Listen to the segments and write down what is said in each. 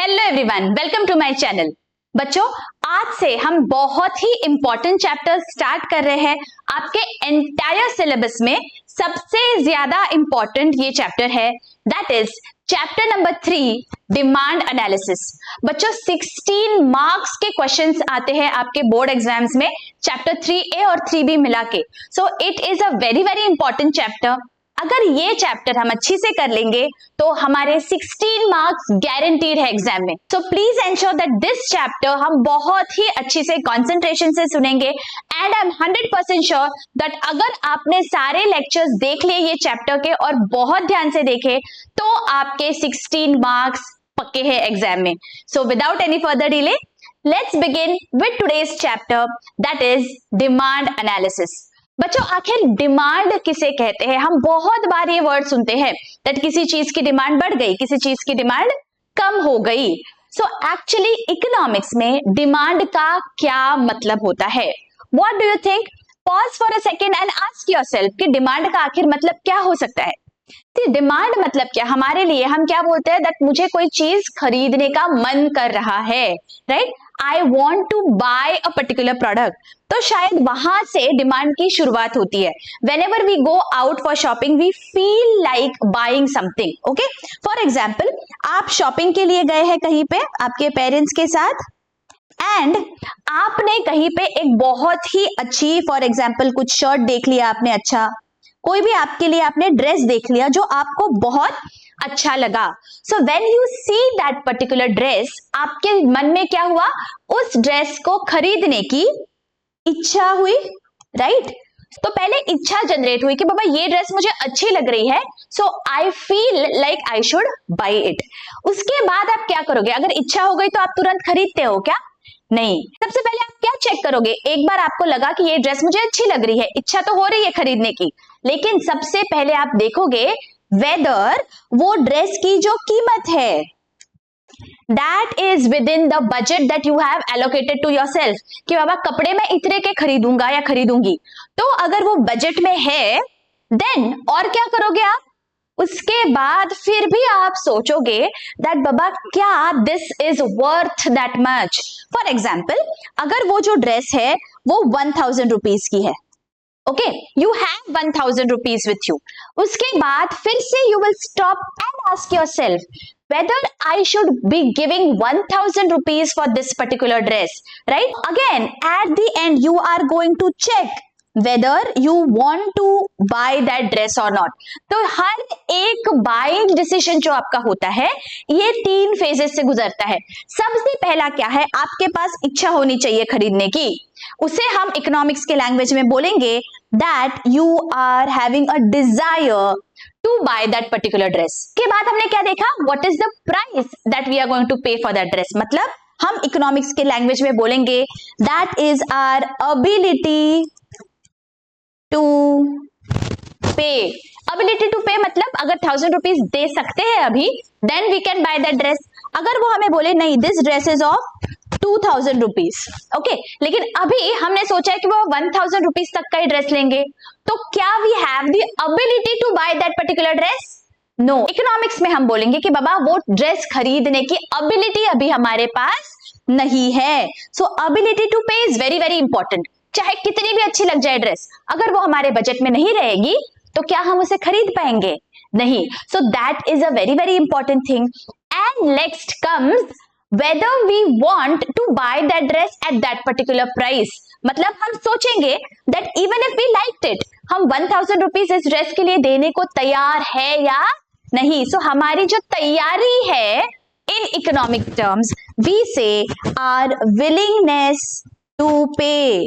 Hello everyone, welcome to my channel. बच्चों, आज से हम बहुत ही इंपॉर्टेंट चैप्टर स्टार्ट कर रहे हैं। आपके एंटायर सिलेबस में सबसे ज्यादा इंपॉर्टेंट ये चैप्टर है, that is chapter number 3, demand analysis. बच्चों, 16 मार्क्स के क्वेश्चंस आते हैं आपके बोर्ड एग्जाम्स में, चैप्टर 3A और 3B मिला के। So it is a very very important chapter. अगर ये चैप्टर हम अच्छी से कर लेंगे तो हमारे 16 मार्क्स गारंटीड है एग्जाम में। So please ensure that this chapter हम बहुत ही अच्छी से कंसंट्रेशन से सुनेंगे and I am 100% sure that अगर आपने सारे लेक्चर्स देख लिए ये चैप्टर के और बहुत ध्यान से देखे तो आपके 16 मार्क्स पक्के हैं एग्जाम में। So without any further delay, let's begin with today's chapter, that is demand analysis. बच्चों, आखिर डिमांड किसे कहते हैं? हम बहुत बार ये वर्ड सुनते हैं दैट किसी चीज की डिमांड बढ़ गई, किसी चीज की डिमांड कम हो गई। सो एक्चुअली इकोनॉमिक्स में डिमांड का क्या मतलब होता है? What do you think? Pause for a second and ask yourself कि डिमांड का आखिर मतलब क्या हो सकता है। डिमांड मतलब क्या? हमारे लिए हम क्या बोलते हैं दैट मुझे कोई चीज खरीदने का मन कर रहा है, right? I want to buy a particular product. तो शायद वहां से डिमांड की शुरुआत होती है। Whenever we go out for shopping, we feel like buying something. Okay? For example, आप शॉपिंग के लिए गए हैं कहीं पे आपके पेरेंट्स के साथ एंड आपने कहीं पे एक बहुत ही अच्छी, फॉर एग्जाम्पल कुछ शर्ट देख लिया आपने, अच्छा कोई भी आपके लिए आपने ड्रेस देख लिया जो आपको बहुत अच्छा लगा। So when you see that particular dress, आपके मन में क्या हुआ? उस ड्रेस को खरीदने की इच्छा हुई, राइट? तो पहले इच्छा जनरेट हुई कि बाबा ये ड्रेस मुझे अच्छी लग रही है, so I feel like I should buy it. उसके बाद आप क्या करोगे? अगर इच्छा हो गई तो आप तुरंत खरीदते हो क्या? नहीं। सबसे पहले आप क्या चेक करोगे? एक बार आपको लगा कि ये ड्रेस मुझे अच्छी लग रही है, इच्छा तो हो रही है खरीदने की, लेकिन सबसे पहले आप देखोगे वेदर वो ड्रेस की जो कीमत है that is within the budget that you have allocated to yourself, कि बाबा कपड़े मैं इतने के खरीदूंगा या खरीदूंगी। तो अगर वो बजट में है देन और क्या करोगे आप? उसके बाद फिर भी आप सोचोगे दैट बाबा क्या this is worth that much. For example, अगर वो जो ड्रेस है वो 1000 रुपीज की है, okay, you have 1000 rupees with you. उसके बाद फिर से you will stop and ask yourself whether I should be giving 1000 rupees for this particular dress, right? Again, at the end, you are going to check whether you want to buy that dress or not. तो हर एक buying decision जो आपका होता है ये 3 phases से गुजरता है। सबसे पहला क्या है? आपके पास इच्छा होनी चाहिए खरीदने की। उसे हम इकोनॉमिक्स के लैंग्वेज में बोलेंगे that you are having a desire to buy that particular dress। के बाद हमने क्या देखा? What is the price that we are going to pay for that dress? मतलब हम इकोनॉमिक्स के लैंग्वेज में बोलेंगे that is our ability to pay। ability to pay मतलब अगर 1000 रुपीज दे सकते हैं अभी, then we can buy that dress। अगर वो हमें बोले नहीं, this dress is of 2000 rupees, okay, लेकिन अभी हमने सोचा है कि वो 1000 रुपीज तक का ही ड्रेस लेंगे, तो क्या we have the ability to buy that particular dress? No. Economics में हम बोलेंगे कि बाबा वो ड्रेस खरीदने की एबिलिटी अभी हमारे पास नहीं है। सो एबिलिटी टू पे इज वेरी वेरी इंपॉर्टेंट। चाहे कितनी भी अच्छी लग जाए ड्रेस, अगर वो हमारे बजट में नहीं रहेगी तो क्या हम उसे खरीद पाएंगे? नहीं। सो that is a very very important thing. And next comes whether we want to buy that dress at that particular price। मतलब हम सोचेंगे that even if we liked it, हम 1000 रुपीज इस ड्रेस के लिए देने को तैयार है या नहीं। सो हमारी जो तैयारी है in economic terms we say our willingness to pay,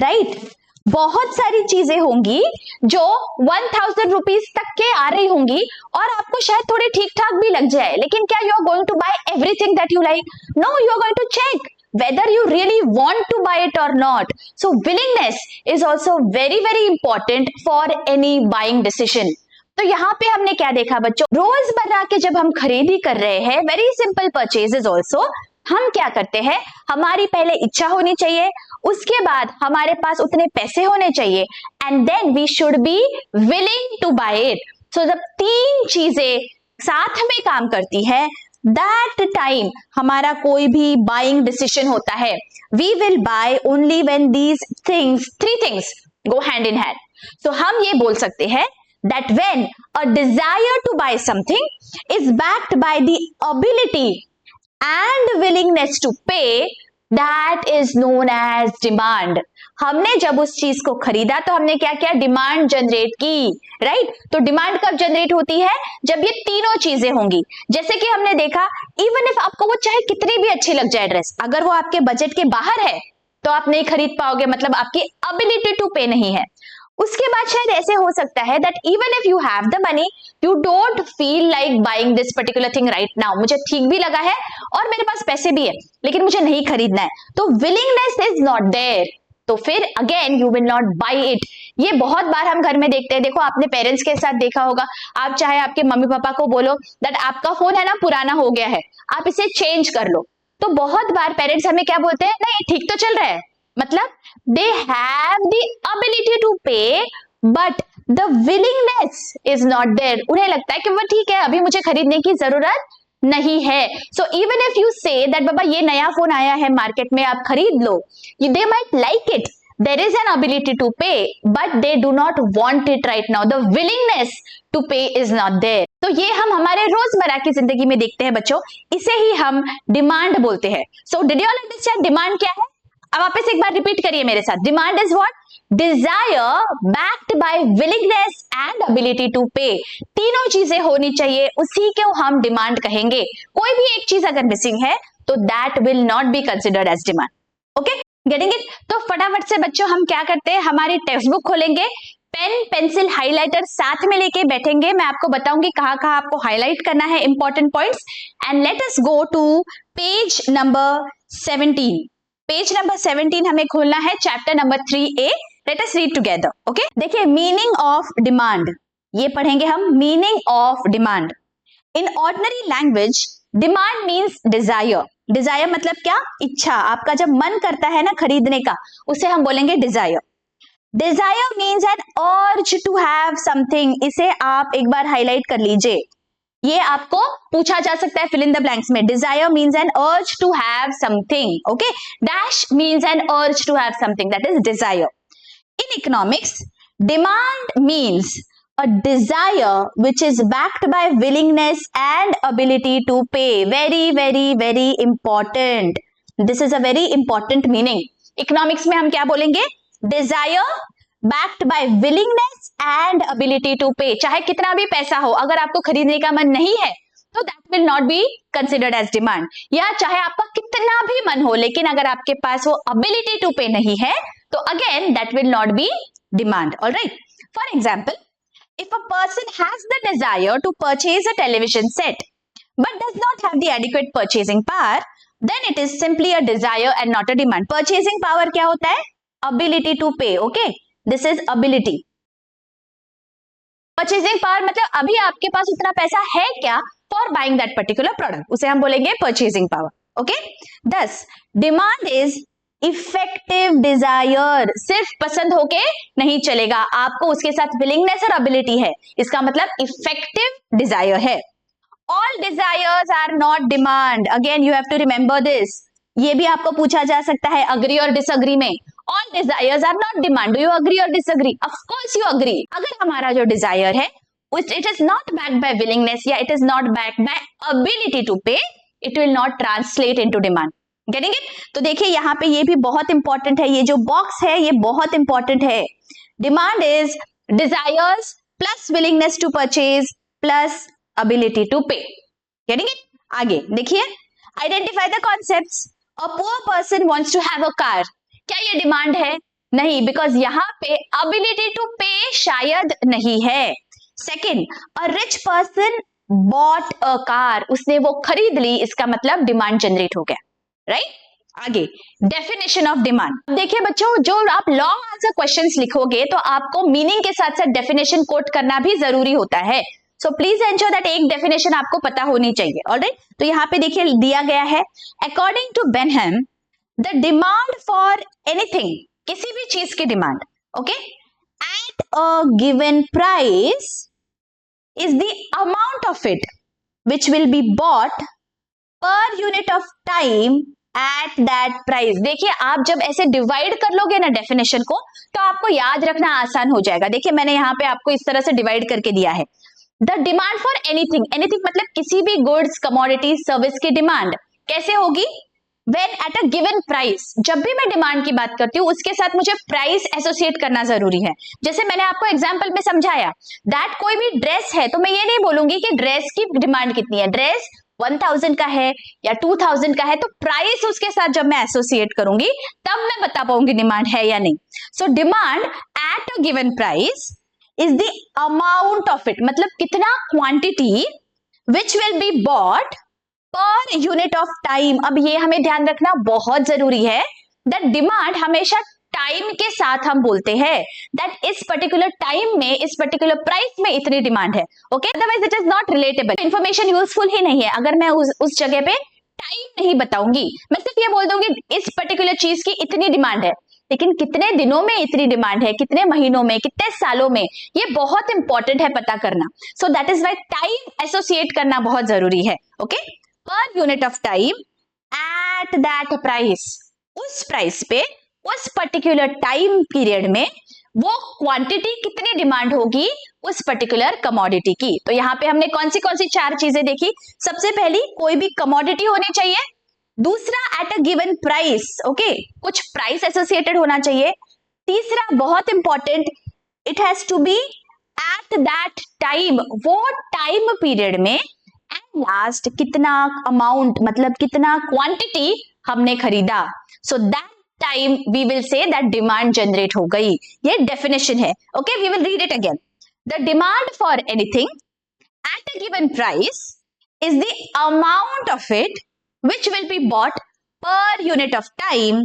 right? बहुत सारी चीजें होंगी जो 1000 रुपीज तक के आ रही होंगी और आपको शायद थोड़ी ठीक ठाक भी लग जाए, लेकिन क्या you are going to buy everything that you like? No, you are going to check whether you really want to buy it or not। So willingness is also very very important for any buying decision। तो यहाँ पे हमने क्या देखा बच्चों? रोजमर्रा के जब हम खरीदी कर रहे हैं, वेरी सिंपल परचेजेस ऑल्सो, हम क्या करते हैं? हमारी पहले इच्छा होनी चाहिए, उसके बाद हमारे पास उतने पैसे होने चाहिए and then we should be willing to buy it. So जब 3 चीजें साथ में काम करती है दैट टाइम हमारा कोई भी बाइंग डिसीजन होता है, we will buy only when these things, three things go hand in hand. So हम ये बोल सकते हैं that when a desire to buy something is backed by the ability and willingness to pay, that is known as demand. हमने जब उस चीज को खरीदा तो हमने क्या किया, डिमांड जनरेट की, राइट? तो डिमांड कब जनरेट होती है, जब ये तीनों चीजें होंगी. जैसे कि हमने देखा, इवन इफ आपको वो चाहे कितनी भी अच्छी लग जाए ड्रेस, अगर वो आपके बजट के बाहर है तो आप नहीं खरीद पाओगे, मतलब आपकी एबिलिटी टू पे नहीं है. उसके बाद शायद ऐसे हो सकता है that even if you have the money, you don't feel like buying this particular thing right now. मुझे ठीक भी लगा है और मेरे पास पैसे भी है, लेकिन मुझे नहीं खरीदना है, तो विलिंगनेस इज नॉट देयर. तो फिर again you will not buy it. ये बहुत बार हम घर में देखते हैं. देखो, आपने पेरेंट्स के साथ देखा होगा, आप चाहे आपके मम्मी पापा को बोलो दैट आपका फोन है ना पुराना हो गया है, आप इसे चेंज कर लो, तो बहुत बार पेरेंट्स हमें क्या बोलते हैं, नहीं ठीक तो चल रहा है. मतलब they have the ability to pay but the willingness is not there. उन्हें लगता है कि वो ठीक है, अभी मुझे खरीदने की जरूरत नहीं है. So even if you say that बाबा ये नया फोन आया है मार्केट में, आप खरीद लो, they might like it, there is an ability to pay but they do not want it right now. The willingness to pay is not there. तो ये हम हमारे रोजमर्रा की जिंदगी में देखते हैं बच्चों, इसे ही हम डिमांड बोलते हैं. So did you all understand demand क्या है? अब वापस एक बार रिपीट करिए मेरे साथ. Demand is what? Desire backed by willingness and ability to pay. तीनों चीजें होनी चाहिए, उसी को हम डिमांड कहेंगे. कोई भी एक चीज अगर मिसिंग है तो that will not be considered as demand. Okay, getting it? तो फटाफट से बच्चों हम क्या करते हैं, हमारी टेक्स्ट बुक खोलेंगे, पेन पेंसिल हाइलाइटर साथ में लेके बैठेंगे. मैं आपको बताऊंगी कहां कहां आपको हाईलाइट करना है important points. And let us go to page number 17. Page number 17 हमें खोलना है, chapter number 3A. Let us read together. Okay, देखिए, मीनिंग ऑफ डिमांड, ये पढ़ेंगे हम. Meaning of demand in ordinary language, demand means desire. Desire मतलब क्या? इच्छा. आपका जब मन करता है ना खरीदने का, उसे हम बोलेंगे desire. Desire means an urge to have something. इसे आप एक बार हाईलाइट कर लीजिए. ये आपको पूछा जा सकता है फिल इन द ब्लैंक्स में. Desire means an urge to have something. Okay, dash means an urge to have something, that is desire. In economics, demand means a desire which is backed by willingness and ability to pay. Very very very important. This is a very important meaning. Economics में हम क्या बोलेंगे? Desire backed by willingness and ability to pay. चाहे कितना भी पैसा हो, अगर आपको खरीदने का मन नहीं है तो that will not be considered as demand. या चाहे आपका कितना भी मन हो, लेकिन अगर आपके पास वो ability to pay नहीं है तो again that will not be demand. All right. For example, if a person has the desire to purchase a television set but does not have the adequate purchasing power, then it is simply a desire and not a demand. Purchasing power क्या होता है? Ability to pay. Okay, this is ability. Purchasing power मतलब अभी आपके पास उतना पैसा है क्या for buying that particular product, उसे हम बोलेंगे purchasing power. Okay, thus demand is effective desire. सिर्फ पसंद होके नहीं चलेगा, आपको उसके साथ विलिंगनेस और एबिलिटी है, इसका मतलब इफेक्टिव डिजायर है. All desires are not demand. Again you have to remember this. ये भी आपको पूछा जा सकता है अग्री और डिसअग्री में. All desires are not demand. Do you agree और disagree? Of course you agree. अगर हमारा जो डिजायर है it is not backed by willingness या it is not backed by ability to pay, it will not translate into demand. Getting it? तो देखिए यहाँ पे ये भी बहुत इंपॉर्टेंट है, ये जो बॉक्स है ये बहुत इंपॉर्टेंट है. Demand is desires plus willingness to purchase plus ability to pay. Getting it? आगे देखिए, identify the concepts. A poor person wants to have a car. क्या ये डिमांड है? नहीं, बिकॉज यहाँ पे एबिलिटी टू पे शायद नहीं है. Second, a rich person bought a car. उसने वो खरीद ली, इसका मतलब डिमांड जनरेट हो गया. राइट? आगे डेफिनेशन ऑफ डिमांड. देखिए बच्चों, जो आप लॉन्ग आंसर क्वेश्चंस लिखोगे तो आपको मीनिंग के साथ साथ डेफिनेशन कोट करना भी जरूरी होता है. सो प्लीज एंश्योर दैट एक डेफिनेशन आपको पता होनी चाहिए. ऑलराइट, तो यहाँ पे देखिए दिया गया है, according to Benham the demand for anything, किसी भी चीज की demand, okay, at a given price is the amount of it which will be bought per unit of time at that price. देखिए आप जब ऐसे डिवाइड कर लोगे ना डेफिनेशन को, तो आपको याद रखना आसान हो जाएगा। देखिए मैंने यहाँ पे आपको इस तरह से डिवाइड करके दिया है। The demand for anything, anything मतलब किसी भी गुड्स, कमोडिटी, सर्विस की डिमांड कैसे होगी? When at a given price, जब भी मैं डिमांड की बात करती हूँ उसके साथ मुझे प्राइस एसोसिएट करना जरूरी है। जैसे मैंने आपको एग्जांपल में समझाया दैट कोई भी ड्रेस है तो मैं ये नहीं बोलूंगी कि ड्रेस की डिमांड कितनी है, ड्रेस 1000 का है या 2000 का है, तो प्राइस उसके साथ जब मैं एसोसिएट करूंगी तब मैं बता पाऊंगी डिमांड है या नहीं। So demand eight a given price is the amount of it, मतलब कितना quantity which will be bought per unit of time. अब ये हमें ध्यान रखना बहुत जरूरी है दैट डिमांड हमेशा टाइम के साथ हम बोलते हैं दैट इस पर्टिकुलर टाइम में, इस पर्टिकुलर प्राइस में इतनी डिमांड है। Okay, otherwise it is not relatable, information useful ही नहीं है अगर मैं उस जगह पे टाइम नहीं बताऊंगी। मैं सिर्फ ये बोल दूंगी इस पर्टिकुलर चीज की इतनी डिमांड है, लेकिन कितने दिनों में इतनी डिमांड है, कितने महीनों में, कितने सालों में, ये बहुत इंपॉर्टेंट है पता करना। So that is why time associate करना बहुत जरूरी है। Okay, per unit of time at that price, उस प्राइस पे उस पर्टिकुलर टाइम पीरियड में वो क्वांटिटी कितनी डिमांड होगी उस पर्टिकुलर कमोडिटी की। तो यहाँ पे हमने कौन सी चार चीजें देखी। सबसे पहली, कोई भी कमोडिटी होनी चाहिए। दूसरा, at a given price, okay, कुछ प्राइस एसोसिएटेड होना चाहिए। तीसरा, बहुत important, it has to be at that time, वो टाइम पीरियड में। एंड लास्ट, कितना अमाउंट, मतलब कितना क्वांटिटी हमने खरीदा। So that time we will say that demand generate हो गई। ये डेफिनेशन है। Okay, we will read it again. The demand for anything at a given price is the amount of it which will be bought per unit of time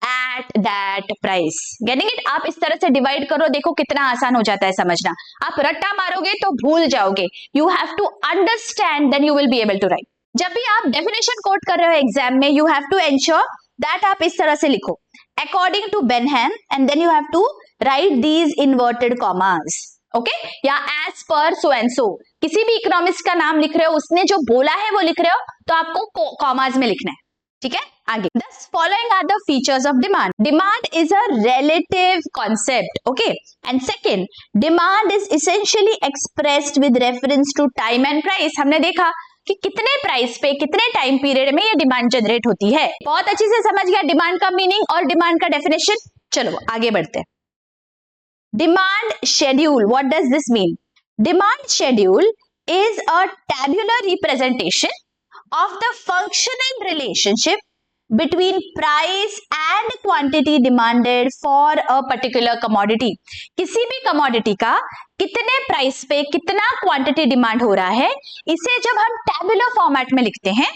at that price. Getting it? आप इस तरह से divide करो, देखो कितना आसान हो जाता है समझना। आप रट्टा मारोगे तो भूल जाओगे। You have to understand, then you will be able to write. जब भी आप डेफिनेशन कोट कर रहे हो एग्जाम में, you have to ensure that आप इस तरह से लिखो, according to Benham, and then you have to write these inverted commas. Okay, या as per so and so, किसी भी इकोनॉमिस्ट का नाम लिख रहे हो, उसने जो बोला है वो लिख रहे हो, तो आपको कॉमास में लिखना है। ठीक है, आगे, thus following are the features of demand. Demand is a relative concept, okay, and second, demand is essentially expressed with reference to time and price. हमने देखा कि कितने प्राइस पे, कितने टाइम पीरियड में ये डिमांड जनरेट होती है। बहुत अच्छी से समझ गया डिमांड का मीनिंग और डिमांड का डेफिनेशन। चलो आगे बढ़ते हैं। Demand schedule, what does this mean? Demand schedule is a tabular representation of the functional relationship between price and quantity demanded for a particular commodity. किसी भी commodity का कितने प्राइस पे कितना क्वांटिटी डिमांड हो रहा है, इसे जब हम टैबुलर फॉर्मेट में लिखते हैं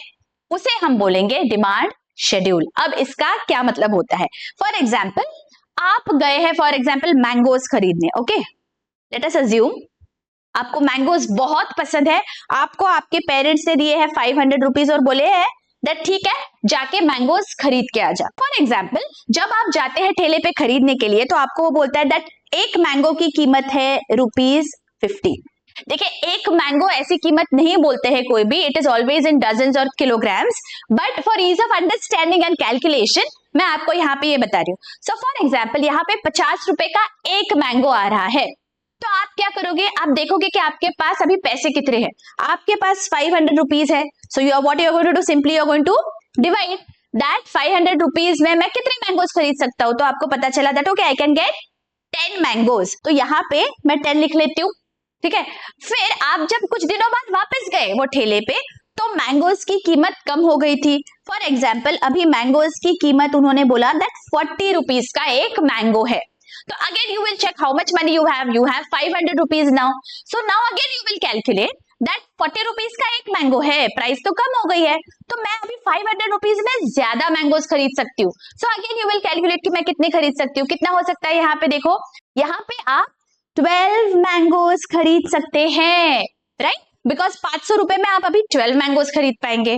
उसे हम बोलेंगे डिमांड शेड्यूल। अब इसका क्या मतलब होता है? फॉर एग्जाम्पल, आप गए हैं फॉर एग्जाम्पल मैंगोज खरीदने। ओके, लेट अस अज्यूम आपको मैंगोज बहुत पसंद है, आपको आपके पेरेंट्स ने दिए हैं 500 रुपीज और बोले हैं दैट ठीक है जाके मैंगोज खरीद के आ जा। फॉर एग्जाम्पल, जब आप जाते हैं ठेले पे खरीदने के लिए तो आपको वो बोलता है दैट एक मैंगो की कीमत है ₹50। देखिए, एक मैंगो ऐसी कीमत नहीं बोलते हैं कोई भी, it is always in dozens और kilograms, but for ease of understanding and calculation मैं आपको यहाँ पे ये बता रही हूँ। सो फॉर एग्जाम्पल, यहाँ पे 50 रुपए का एक मैंगो आ रहा है, तो आप क्या करोगे? आप देखोगे कि आपके पास अभी पैसे कितने हैं। आपके पास 500 रुपीज है, so you are what you are going to do, simply you are going to divide that 500 rupees में मैं कितने मैंगोज खरीद सकता हूँ। तो आपको पता चला that okay I can get 10 mangoes, तो यहाँ पे मैं 10 लिख लेती हूँ। ठीक है, फिर आप जब कुछ दिनों बाद वापस गए वो ठेले पे, तो मैंगोज की कीमत कम हो गई थी। फॉर एग्जाम्पल, अभी मैंगोज की कीमत उन्होंने बोला दैट 40 रुपीज का एक मैंगो है। तो again you will check how much money you have 500 rupees now. So now again you will calculate that 40 rupees का एक मैंगो है, प्राइस तो कम हो गई है, तो मैं अभी 500 रुपीज में ज्यादा मैंगोज खरीद सकती हूँ। So again you will calculate कि मैं कितने खरीद सकती हूँ। कितना हो सकता है? यहाँ पे देखो, यहाँ पे आप 12 मैंगोज खरीद सकते हैं, राइट, बिकॉज 500 रुपए में आप अभी 12 मैंगोज खरीद पाएंगे।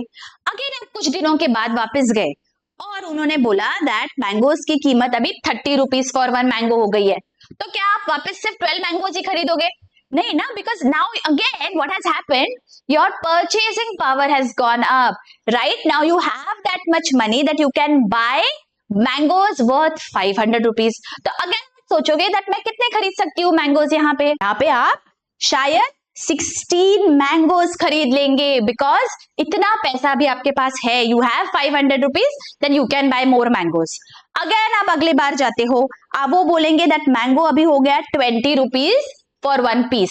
अगेन आप कुछ दिनों के बाद वापस गए और उन्होंने बोला दैट मैंगोज की कीमत अभी 30 रुपीज फॉर 1 मैंगो हो गई है, तो क्या आप वापस सिर्फ 12 मैंगोज ही खरीदोगे? नहीं ना, because now again what has happened, your purchasing power has gone up. Right now you have that much money that you can buy mangoes worth 500 rupees. तो अगर सोचोगे that मैं कितने खरीद सकती हूँ मैंगोज, यहाँ पे आप शायद 16 मैंगोज खरीद लेंगे, बिकॉज इतना पैसा भी आपके पास है. You have 500 rupees, then you can buy more mangoes. अगर आप अगले बार जाते हो, आप वो बोलेंगे दैट मैंगो अभी हो गया 20 रुपीज फॉर 1 पीस.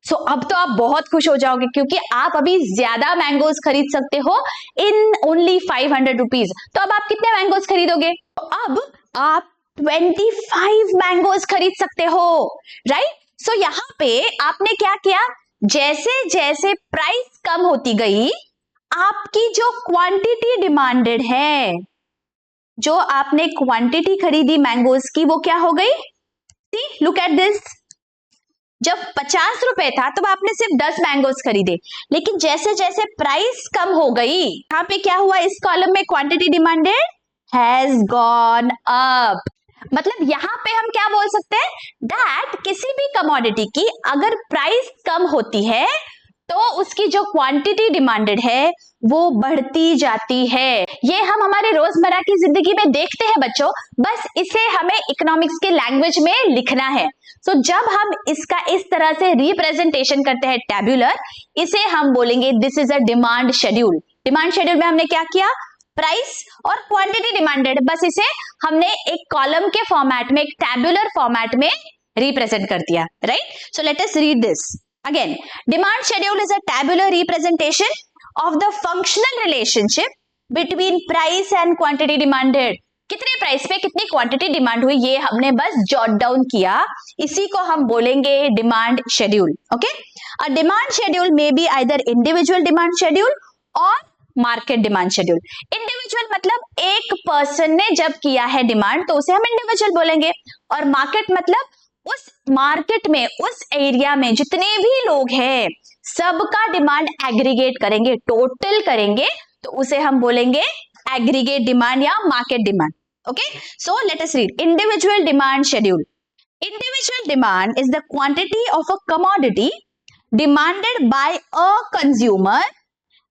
सो अब तो आप बहुत खुश हो जाओगे, क्योंकि आप अभी ज्यादा मैंगोज खरीद सकते हो इन ओनली 500 रुपीज. तो अब आप कितने मैंगोज खरीदोगे? तो अब आप 25 मैंगोज खरीद सकते हो, राइट? सो यहाँ पे आपने क्या किया, जैसे जैसे प्राइस कम होती गई, आपकी जो क्वांटिटी डिमांडेड है, जो आपने क्वांटिटी खरीदी मैंगोज की, वो क्या हो गई? सी, लुक एट दिस. जब 50 रुपए था तब आपने सिर्फ 10 मैंगोज खरीदे, लेकिन जैसे जैसे प्राइस कम हो गई, यहाँ पे क्या हुआ, इस कॉलम में quantity demanded has gone up. मतलब यहाँ पे हम क्या बोल सकते हैं, दैट किसी भी कमोडिटी की अगर प्राइस कम होती है तो उसकी जो क्वांटिटी डिमांडेड है वो बढ़ती जाती है. ये हम हमारे रोजमर्रा की जिंदगी में देखते हैं बच्चों, बस इसे हमें इकोनॉमिक्स के लैंग्वेज में लिखना है. सो जब हम इसका इस तरह से रिप्रेजेंटेशन करते हैं टैब्यूलर, इसे हम बोलेंगे this is a demand schedule. Demand schedule में हमने क्या किया, प्राइस और क्वांटिटी डिमांडेड, बस इसे हमने एक कॉलम के फॉर्मेट में, एक टैब्यूलर फॉर्मेट में रिप्रेजेंट कर दिया, right? So let us read this again. Demand schedule is a tabular representation of the functional relationship between price and quantity demanded. कितने प्राइस पे कितनी क्वांटिटी डिमांड हुई, ये हमने बस जॉट डाउन किया, इसी को हम बोलेंगे demand schedule. Okay, a demand schedule may be either individual demand schedule और मार्केट डिमांड शेड्यूल. इंडिविजुअल मतलब एक पर्सन ने जब किया है डिमांड तो उसे हम इंडिविजुअल बोलेंगे, और मार्केट मतलब उस मार्केट में, उस एरिया में जितने भी लोग हैं सबका डिमांड एग्रीगेट करेंगे, टोटल करेंगे, तो उसे हम बोलेंगे एग्रीगेट डिमांड या market demand. Okay, so let us read individual demand schedule. Individual demand is the quantity of a commodity demanded by a consumer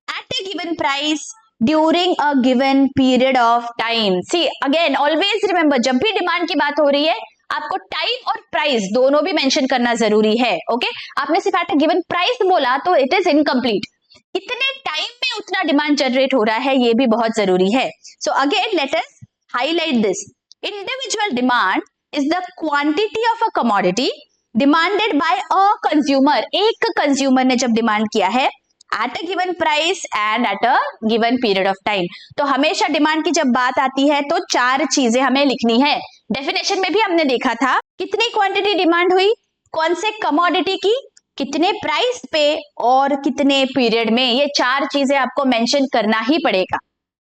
at a given price during a given period of time. See, again, always remember, जब भी demand की बात हो रही है आपको time और price दोनों भी मेंशन करना जरूरी है. ओके, आपने सिर्फ एट अ गिवन प्राइस बोला तो इट इज इनकम्प्लीट. इतने टाइम में उतना डिमांड जनरेट हो रहा है, ये भी बहुत जरूरी है. So again let us highlight this. Individual demand is the quantity of a commodity demanded by a consumer. एक कंज्यूमर ने जब डिमांड किया है eight a given price and eight a given period of time. तो हमेशा demand की जब बात आती है तो 4 चीजें हमें लिखनी है. डेफिनेशन में भी हमने देखा था कितनी क्वांटिटी डिमांड हुई, कौन से कमोडिटी की, कितने प्राइस पे और कितने पीरियड में. ये 4 चीजें आपको मेंशन करना ही पड़ेगा.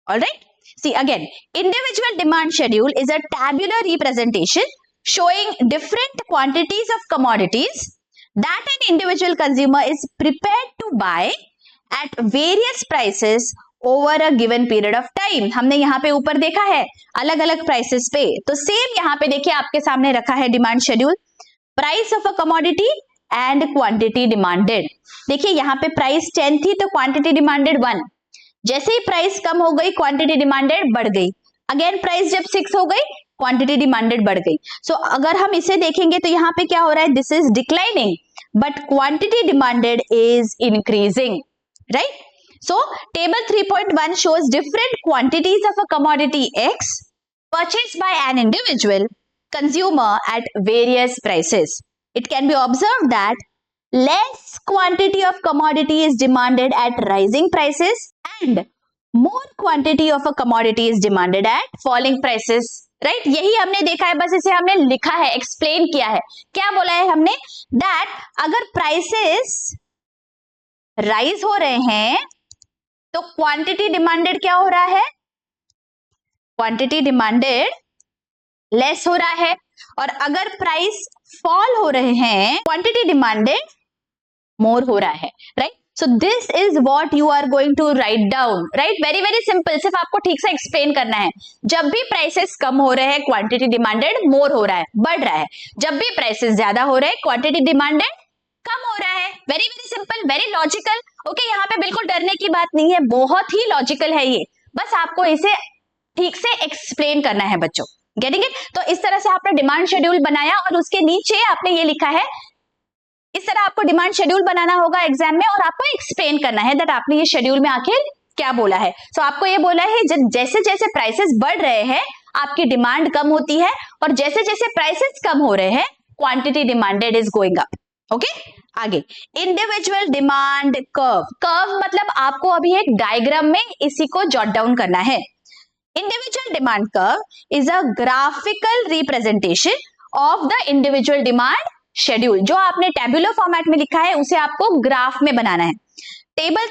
Alright, see again, individual demand schedule is a tabular representation showing different quantities of commodities that an individual consumer is prepared to buy at various prices over a given period of time. हमने यहाँ पे ऊपर देखा है अलग अलग prices पे, तो सेम यहाँ पे देखिए आपके सामने रखा है demand schedule. Price of a commodity and quantity demanded. देखिए यहाँ पे प्राइस 10 थी तो क्वांटिटी डिमांडेड 1. जैसे ही प्राइस कम हो गई क्वांटिटी डिमांडेड बढ़ गई. अगेन प्राइस जब 6 हो गई क्वांटिटी डिमांडेड बढ़ गई. सो अगर हम इसे देखेंगे तो यहाँ पे क्या हो रहा है, this is declining but quantity demanded is increasing, right? So table 3.1 shows different quantities of a commodity X purchased by an individual consumer at various prices. It can be observed that less quantity of commodity is demanded at rising prices and more quantity of a commodity is demanded at falling prices. Right, यही हमने देखा है, बस इसे हमने लिखा है, explain किया है. क्या बोला है हमने, दैट अगर प्राइसेस राइज हो रहे हैं तो क्वांटिटी डिमांडेड क्या हो रहा है, क्वांटिटी डिमांडेड लेस हो रहा है, और अगर प्राइस फॉल हो रहे हैं क्वांटिटी डिमांडेड मोर हो रहा है. Right, so this is what you are going to write down. Right, very very simple, सिर्फ आपको ठीक से एक्सप्लेन करना है. जब भी प्राइसेस कम हो रहे हैं क्वांटिटी डिमांडेड मोर हो रहा है, बढ़ रहा है. जब भी प्राइसेस ज्यादा हो रहे हैं क्वांटिटी डिमांडेड कम हो रहा है। Very very simple, very logical. Okay, यहाँ पे बिल्कुल डरने की बात नहीं है, बहुत ही लॉजिकल है ये, बस आपको इसे ठीक से एक्सप्लेन करना है बच्चों। Getting it? तो इस तरह से आपने डिमांड शेड्यूल बनाया और उसके नीचे आपने ये लिखा है, इस तरह आपको डिमांड शेड्यूल बनाना होगा एग्जाम में और आपको एक्सप्लेन करना है दैट आपने ये शेड्यूल में आखिर क्या बोला है। सो आपको ये बोला है जैसे जैसे प्राइसेस बढ़ रहे हैं आपकी डिमांड कम होती है और जैसे जैसे प्राइसेस कम हो रहे हैं quantity demanded is going up. Okay, आगे इंडिविजुअल डिमांड कर्व। कर्व मतलब आपको अभी एक डायग्राम में इसी को जॉट डाउन करना है। Individual demand curve is a graphical representation of the individual demand schedule. जो आपने टेबुलर फॉर्मेट में लिखा है उसे आपको ग्राफ में बनाना है। Table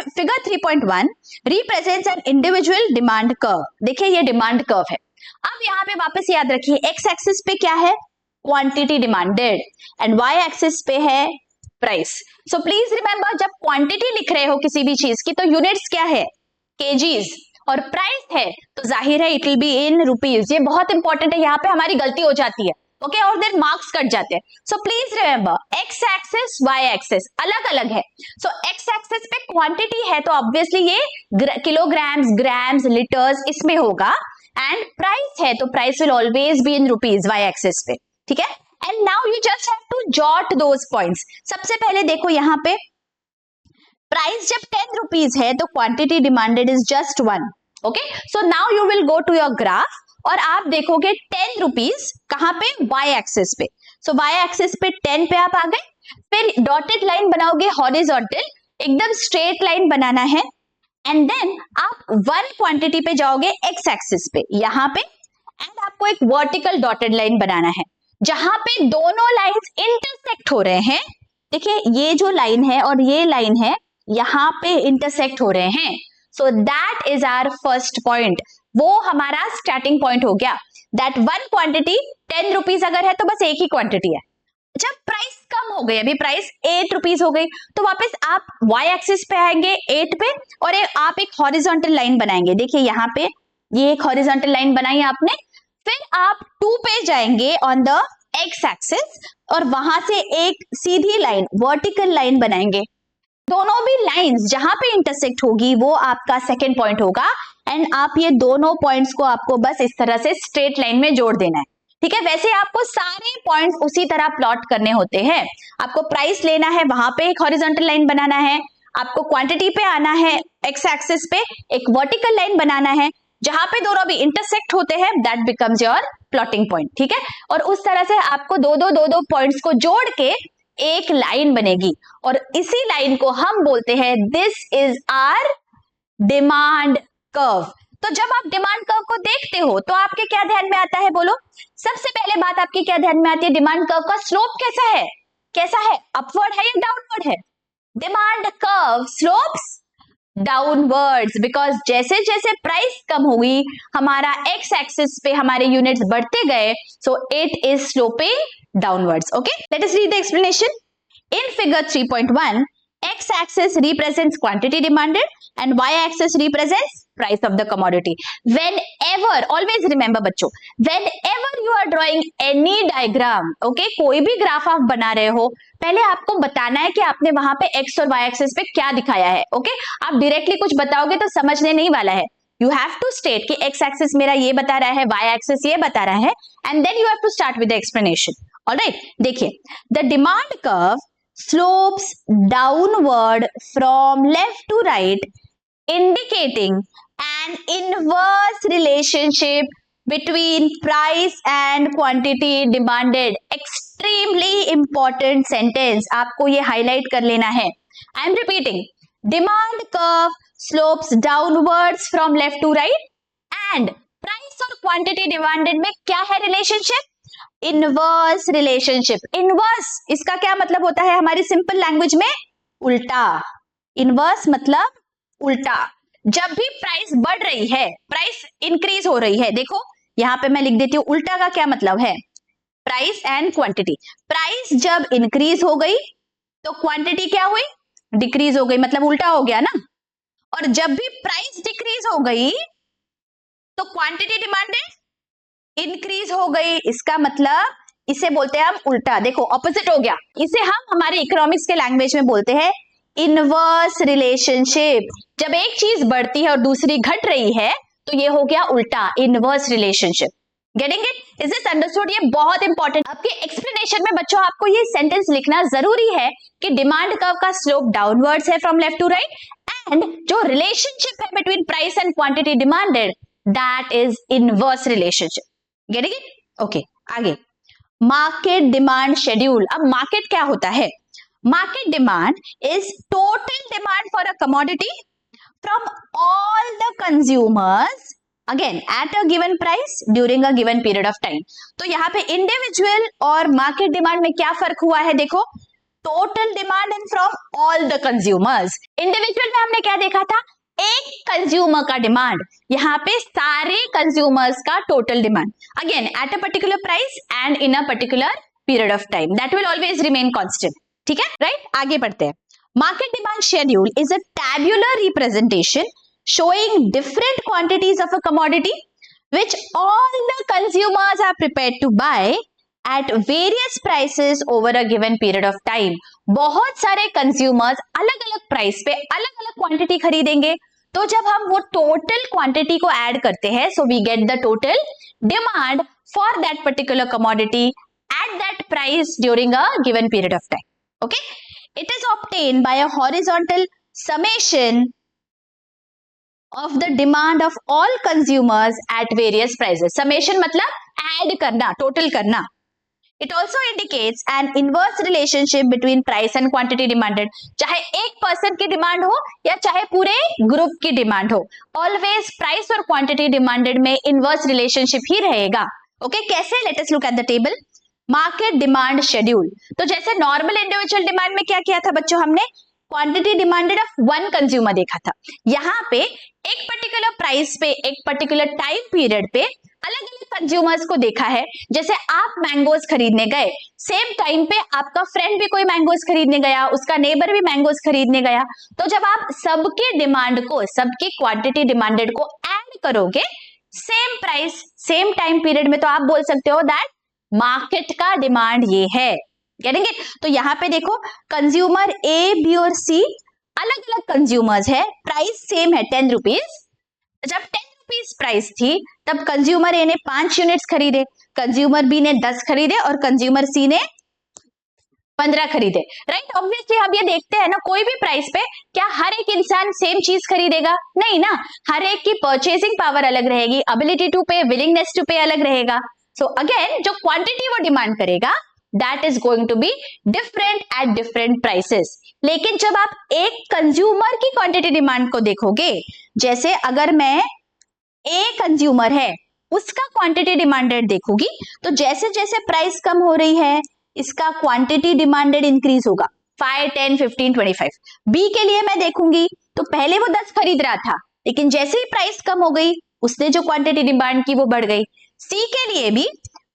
figure 3.1 represents an individual demand curve. देखिए ये डिमांड कर्व है। अब यहाँ पे वापस याद रखिए एक्स एक्सिस पे क्या है, quantity demanded, and Y axis पे है प्राइस। सो प्लीज रिमेंबर जब क्वांटिटी लिख रहे हो किसी भी चीज की तो यूनिट्स क्या है, केजीज, और प्राइस है तो जाहिर है it will be in rupees. ये बहुत इंपॉर्टेंट है, यहाँ पे हमारी गलती हो जाती है। ओके, और देन मार्क्स कट जाते हैं। So please remember X axis Y axis अलग अलग है। सो एक्स एक्सिस पे क्वांटिटी है तो ऑब्वियसली ये किलोग्राम्स, ग्राम्स, लीटर्स इसमें होगा, एंड प्राइस है तो price will always be in rupees Y axis पे। ठीक है, and now you just have to jot those points. सबसे पहले देखो यहाँ पे प्राइस जब 10 रुपीज है तो quantity demanded is just 1। Okay, so now you will go to your graph और आप देखोगे 10 रुपीज कहां पे, वाई एक्सिस पे। सो वाई एक्सिस पे 10 पे आप आ गए, फिर डॉटेड लाइन बनाओगे हॉरिजॉन्टल, एकदम स्ट्रेट लाइन बनाना है, एंड देन आप 1 क्वांटिटी पे जाओगे एक्स एक्सिस पे यहां पे, एंड आपको एक वर्टिकल डॉटेड लाइन बनाना है जहां पे दोनों लाइंस इंटरसेक्ट हो रहे हैं। देखिए ये जो लाइन है और ये लाइन है यहां पे इंटरसेक्ट हो रहे हैं। So that is our first point, वो हमारा स्टार्टिंग पॉइंट हो गया। दैट 1 क्वांटिटी 10 रुपीज अगर है तो बस एक ही क्वांटिटी है। जब प्राइस कम हो गई, अभी प्राइस 8 रुपीज हो गई, तो वापस आप वाई एक्सिस पे आएंगे 8 पे और आप एक हॉरिजॉन्टल लाइन बनाएंगे। देखिए यहाँ पे ये एक हॉरिजॉन्टल लाइन बनाई आपने, फिर आप 2 पे जाएंगे ऑन द एक्स एक्सिस और वहां से एक सीधी लाइन वर्टिकल लाइन बनाएंगे। दोनों भी लाइंस जहां पे इंटरसेक्ट होगी वो आपका सेकेंड पॉइंट होगा, एंड आप ये दोनों पॉइंट्स को आपको बस इस तरह से स्ट्रेट लाइन में जोड़ देना है। ठीक है, वैसे आपको सारे पॉइंट्स उसी तरह प्लॉट करने होते हैं। आपको प्राइस लेना है, वहां पे एक हॉरिजॉन्टल लाइन बनाना है, आपको क्वांटिटी पे आना है एक्स एक्सिस पे, एक वर्टिकल लाइन बनाना है, जहां पे दोनों भी इंटरसेक्ट होते हैं that becomes your plotting point. ठीक है, और उस तरह से आपको दो दो पॉइंट्स को जोड़ के एक लाइन बनेगी और इसी लाइन को हम बोलते हैं this is our demand curve. तो जब आप डिमांड कर्व को देखते हो तो आपके क्या ध्यान में आता है, बोलो। सबसे पहले बात आपकी क्या ध्यान में आती है, डिमांड कर्व का स्लोप कैसा है, कैसा है, अपवर्ड है या डाउनवर्ड है। Demand curve slopes downwards, because जैसे जैसे प्राइस कम हुई हमारा एक्स एक्सिस पे हमारे यूनिट्स बढ़ते गए, so it is sloping downwards. Okay, late us read the explanation. In figure 3.1, x axis represents quantity demanded and y axis represents price of the commodity. Whenever, always remember बच्चों, whenever you are drawing any diagram, okay, कोई भी graph आप बना रहे हो, पहले आपको बताना है कि आपने वहां पे x और y axis पे क्या दिखाया है। ओके, आप डायरेक्टली कुछ बताओगे तो समझने नहीं वाला है। You have to state कि x axis मेरा ये बता रहा है, y axis ये बता रहा है, and then you have to start with the explanation. Alright, देखिए, the demand curve slopes downward from left to right, indicating an inverse relationship between price and quantity demanded. Extremely important sentence, आपको ये highlight कर लेना है। I am repeating, demand curve slopes downwards from left to right and price और quantity demanded में क्या है relationship? Inverse relationship. Inverse इसका क्या मतलब होता है हमारी सिंपल लैंग्वेज में, उल्टा। इनवर्स मतलब उल्टा। जब भी प्राइस बढ़ रही है, प्राइस इंक्रीज हो रही है, देखो यहां पे मैं लिख देती हूं उल्टा का क्या मतलब है, प्राइस एंड क्वांटिटी। प्राइस जब इंक्रीज हो गई तो क्वांटिटी क्या हुई, डिक्रीज हो गई, मतलब उल्टा हो गया ना। और जब भी प्राइस डिक्रीज हो गई तो क्वांटिटी डिमांडेड इंक्रीज हो गई, इसका मतलब इसे बोलते हैं हम उल्टा, देखो ऑपोजिट हो गया। इसे हम हमारे इकोनॉमिक्स के लैंग्वेज में बोलते हैं इनवर्स रिलेशनशिप। जब एक चीज बढ़ती है और दूसरी घट रही है तो ये हो गया उल्टा, inverse relationship. Getting it? Is this understood? ये बहुत इंपॉर्टेंट। आपके एक्सप्लेनेशन में बच्चों आपको ये सेंटेंस लिखना जरूरी है कि डिमांड कर्व का स्लोप डाउनवर्ड्स है from left to right, and जो रिलेशनशिप है between price and quantity demanded, that is inverse relationship. Getting it? Okay, आगे मार्केट डिमांड शेड्यूल। अब मार्केट क्या होता है? Market demand is total demand for a commodity from all the consumers again at a given price during a given period of time। तो यहाँ पे individual और market demand में क्या फर्क हुआ है? देखो, total demand and from all the consumers. Individual में हमने क्या देखा था? एक कंज्यूमर का डिमांड, यहाँ पे सारे कंज्यूमर्स का total demand, again at a particular price and in a particular period of time, that will always remain constant. ठीक है, राइट? आगे बढ़ते हैं। Market demand schedule is a tabular representation showing different quantities of a commodity which all the consumers are prepared to buy at various prices over a given period of time। बहुत सारे consumers अलग अलग price पे अलग अलग quantity खरीदेंगे, तो जब हम वो टोटल क्वांटिटी को ऐड करते हैं, so we get the total demand for that particular commodity at that price during a given period of time। Okay? It is obtained by a horizontal summation of the demand of all consumers at various prices। Summation मतलब add करना, total करना। It also indicates an inverse relationship between price and quantity demanded। चाहे एक person की demand हो या चाहे पूरे ग्रुप की डिमांड हो, ऑलवेज प्राइस और क्वांटिटी डिमांडेड में इनवर्स रिलेशनशिप ही रहेगा। ओके, कैसे? Let us look at the table. Market demand schedule, तो जैसे नॉर्मल इंडिविजुअल डिमांड में क्या किया था बच्चों? हमने quantity demanded of one consumer देखा था। यहाँ पे एक पर्टिकुलर प्राइस पे एक पर्टिकुलर टाइम पीरियड पे अलग अलग कंज्यूमर्स को देखा है। जैसे आप मैंगोज खरीदने गए, सेम टाइम पे आपका फ्रेंड भी कोई मैंगोज खरीदने गया, उसका नेबर भी मैंगोज खरीदने गया, तो जब आप सबके डिमांड को, सबकी क्वांटिटी डिमांडेड को ऐड करोगे same price same time period में, तो आप बोल सकते हो दैट मार्केट का डिमांड ये है। Getting it? तो यहाँ पे देखो, कंज्यूमर ए, बी और सी अलग अलग कंज्यूमर्स है, प्राइस सेम है 10 रुपीज। जब 10 रुपीज प्राइस थी तब कंज्यूमर ए ने 5 यूनिट्स खरीदे, कंज्यूमर बी ने 10 खरीदे और कंज्यूमर सी ने 15 खरीदे। राइट? ऑब्वियसली हम ये देखते हैं ना, कोई भी प्राइस पे क्या हर एक इंसान सेम चीज खरीदेगा? नहीं ना, हर एक की परचेसिंग पावर अलग रहेगी, ability to pay, willingness to pay अलग रहेगा। सो अगेन जो क्वांटिटी वो डिमांड करेगा that is going to be different at different prices. लेकिन जब आप एक कंज्यूमर की क्वांटिटी डिमांड को देखोगे, जैसे अगर मैं ए कंज्यूमर है उसका क्वांटिटी डिमांडेड देखूंगी, तो जैसे जैसे प्राइस कम हो रही है इसका क्वांटिटी डिमांडेड इंक्रीज होगा 5, 10, 15, 25। बी के लिए मैं देखूंगी तो पहले वो 10 खरीद रहा था, लेकिन जैसे ही प्राइस कम हो गई उसने जो क्वांटिटी डिमांड की वो बढ़ गई। सी के लिए भी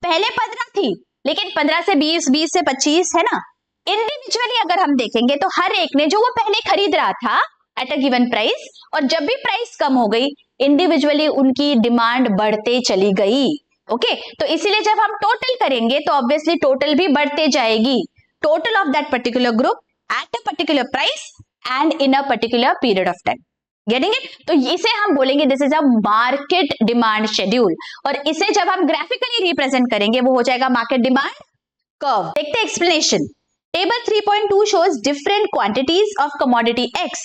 पहले 15 थी, लेकिन 15 से 20, 20 से 25 है ना। इंडिविजुअली अगर हम देखेंगे तो हर एक ने जो वो पहले खरीद रहा था एट अ गिवन प्राइस, और जब भी प्राइस कम हो गई इंडिविजुअली उनकी डिमांड बढ़ते चली गई। ओके, तो इसीलिए जब हम टोटल करेंगे तो ऑब्वियसली टोटल भी बढ़ते जाएगी, total of that particular group at a particular price and in a particular period of time. Getting it? तो इसे हम बोलेंगे this is a market demand schedule, और इसे जब हम ग्राफिकली रिप्रेजेंट करेंगे वो हो जाएगा मार्केट डिमांड कर्व। देखते हैं explanation. Table 3.2 shows different quantities of commodity X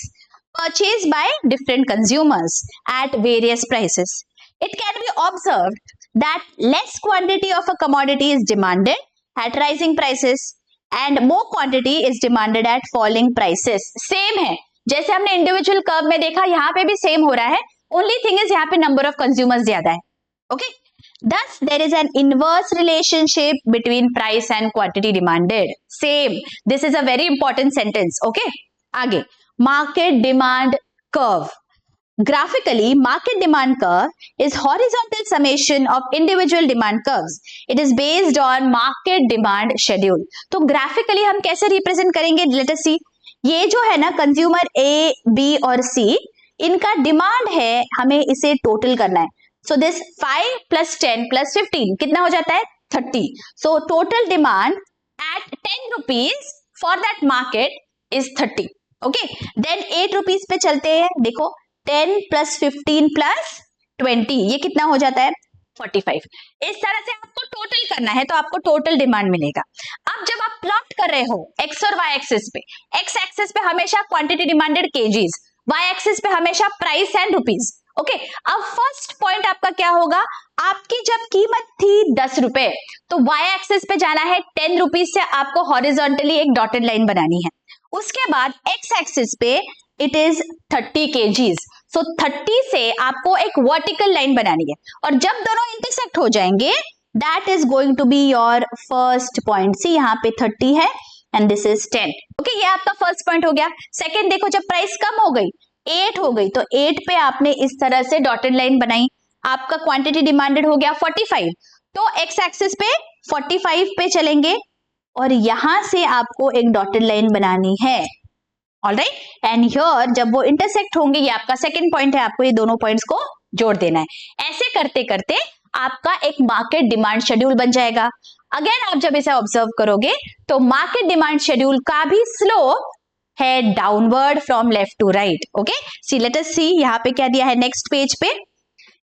purchased by different consumers at various prices. It can be observed that less quantity of a commodity is demanded at rising prices and more quantity is demanded at falling prices. Same है, जैसे हमने individual curve में देखा यहाँ पे भी same हो रहा है, ओनली थिंग इज यहाँ पे नंबर ऑफ कंज्यूमर्स ज्यादा है। Okay, thus there is an inverse relationship between price and quantity demanded. Same, this is a very important sentence. Okay, आगे market demand curve. Graphically, market demand curve is horizontal summation of individual demand curves. It is based on market demand schedule. तो graphically हम कैसे represent करेंगे? Let us see. ये जो है ना consumer A, B और सी, इनका डिमांड है, हमें इसे टोटल करना है। सो दिस 5 + 10 + 15 कितना हो जाता है? 30. So total demand at 10 rupees for that market is 30. Okay, then 8 rupees पे चलते हैं. देखो 10 plus 15 plus 20 ये कितना हो जाता है 45. इस तरह से आपको टोटल करना है तो आपको टोटल डिमांड मिलेगा. अब जब आप प्लॉट कर रहे हो एक्स और वाई एक्सिस पे, एक्स एक्सिस पे हमेशा quantity demanded KGs, Y axis पे हमेशा प्राइस एंड रुपीज. ओके, अब फर्स्ट पॉइंट आपका क्या होगा, आपकी जब कीमत थी 10 रुपए तो वाई एक्सिस पे जाना है 10 रुपीज से आपको हॉरिजॉन्टली एक डॉटेड लाइन बनानी है. उसके बाद एक्स एक्सिस पे इट इज 30 केजीज. सो 30 से आपको एक वर्टिकल लाइन बनानी है और जब दोनों इंटरसेक्ट हो जाएंगे that is going to be your first point. See यहाँ पे 30 है एंड दिस इज 10. ओके, ये आपका फर्स्ट पॉइंट हो गया. सेकेंड देखो, जब प्राइस कम हो गई 8 हो गई तो 8 पे आपने इस तरह से डॉटेड लाइन बनाई. आपका क्वांटिटी डिमांडेड हो गया 45 तो एक्स एक्सिस पे 45 पे चलेंगे और यहां से आपको एक डॉटेड लाइन बनानी है. ऑलराइट, एंड हियर जब वो इंटरसेक्ट होंगे, ये आपका सेकंड पॉइंट है, आपको ये दोनों पॉइंट्स को जोड़ देना है. ऐसे करते करते आपका एक मार्केट डिमांड शेड्यूल बन जाएगा. अगेन आप जब इसे ऑब्जर्व करोगे तो मार्केट डिमांड शेड्यूल का भी स्लोप है downward from left to right. Okay, see let us see यहाँ पे क्या दिया है नेक्स्ट पेज पे.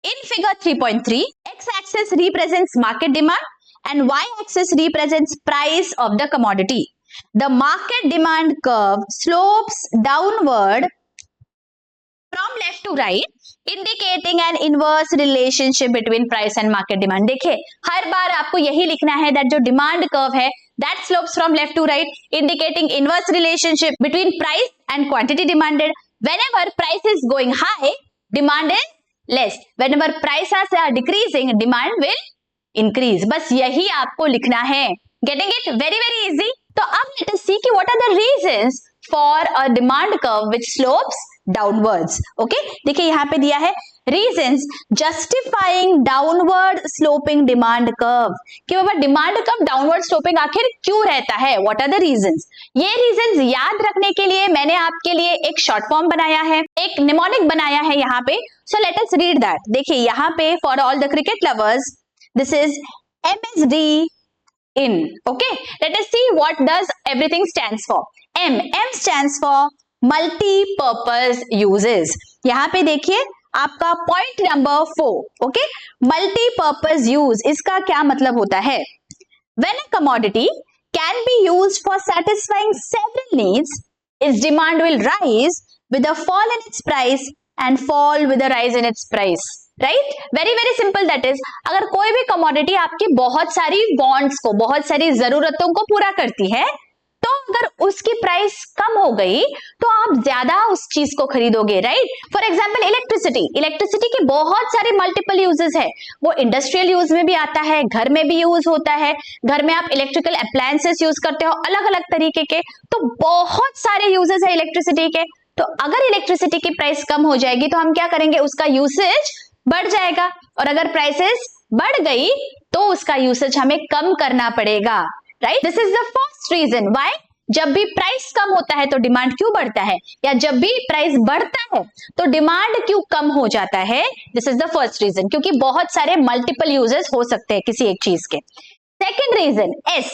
In figure 3.3 X axis represents market demand and Y axis represents price of the commodity. The market demand curve slopes downward from left to right, indicating an inverse relationship between price and market demand. देखिए, हर बार आपको यही लिखना है that जो demand curve है that slopes from left to right, indicating inverse relationship between price and quantity demanded. Whenever price is going high, demand is less. Whenever prices are decreasing, demand will increase. बस यही आपको लिखना है. Getting it? Very very easy. तो अब let us see कि what are the reasons for a demand curve which slopes downwards. Okay, देखिए यहाँ पे दिया है reasons justifying downward sloping demand curve. कि बाबा डिमांड कर्व डाउनवर्ड स्लोपिंग आखिर क्यों रहता है? What are the reasons? ये reasons याद रखने के लिए मैंने आपके लिए एक शॉर्ट फॉर्म बनाया है, एक निमोनिक बनाया है यहाँ पे. So let us read that. देखिए यहाँ पे for all the cricket lovers, this is MSD in. Okay, let us see what does everything stands for. M stands for multi-purpose uses. यहाँ पे देखिए आपका point number 4. Okay, multi-purpose use, इसका क्या मतलब होता है? When a commodity can be used for satisfying several needs, its demand will rise with a fall in its price and fall with a rise in its price. Right, very very simple that is. अगर कोई भी commodity आपकी बहुत सारी wants को, बहुत सारी जरूरतों को पूरा करती है तो अगर उसकी प्राइस कम हो गई तो आप ज्यादा उस चीज को खरीदोगे. राइट, फॉर एग्जांपल इलेक्ट्रिसिटी की बहुत सारी मल्टीपल यूजेस है. वो इंडस्ट्रियल यूज में भी आता है, घर में भी यूज होता है. घर में आप इलेक्ट्रिकल अप्लायंसेस यूज करते हो अलग अलग तरीके के, तो बहुत सारे यूजेस है इलेक्ट्रिसिटी के. तो अगर इलेक्ट्रिसिटी की प्राइस कम हो जाएगी तो हम क्या करेंगे, उसका यूसेज बढ़ जाएगा. और अगर प्राइसेस बढ़ गई तो उसका यूसेज हमें कम करना पड़ेगा. Right, this is the first reason why जब भी प्राइस कम होता है तो डिमांड क्यों बढ़ता है, या जब भी प्राइस बढ़ता है तो डिमांड क्यों कम हो जाता है. This is the first reason, क्योंकि बहुत सारे मल्टीपल यूजेस हो सकते हैं किसी एक चीज के. Second reason S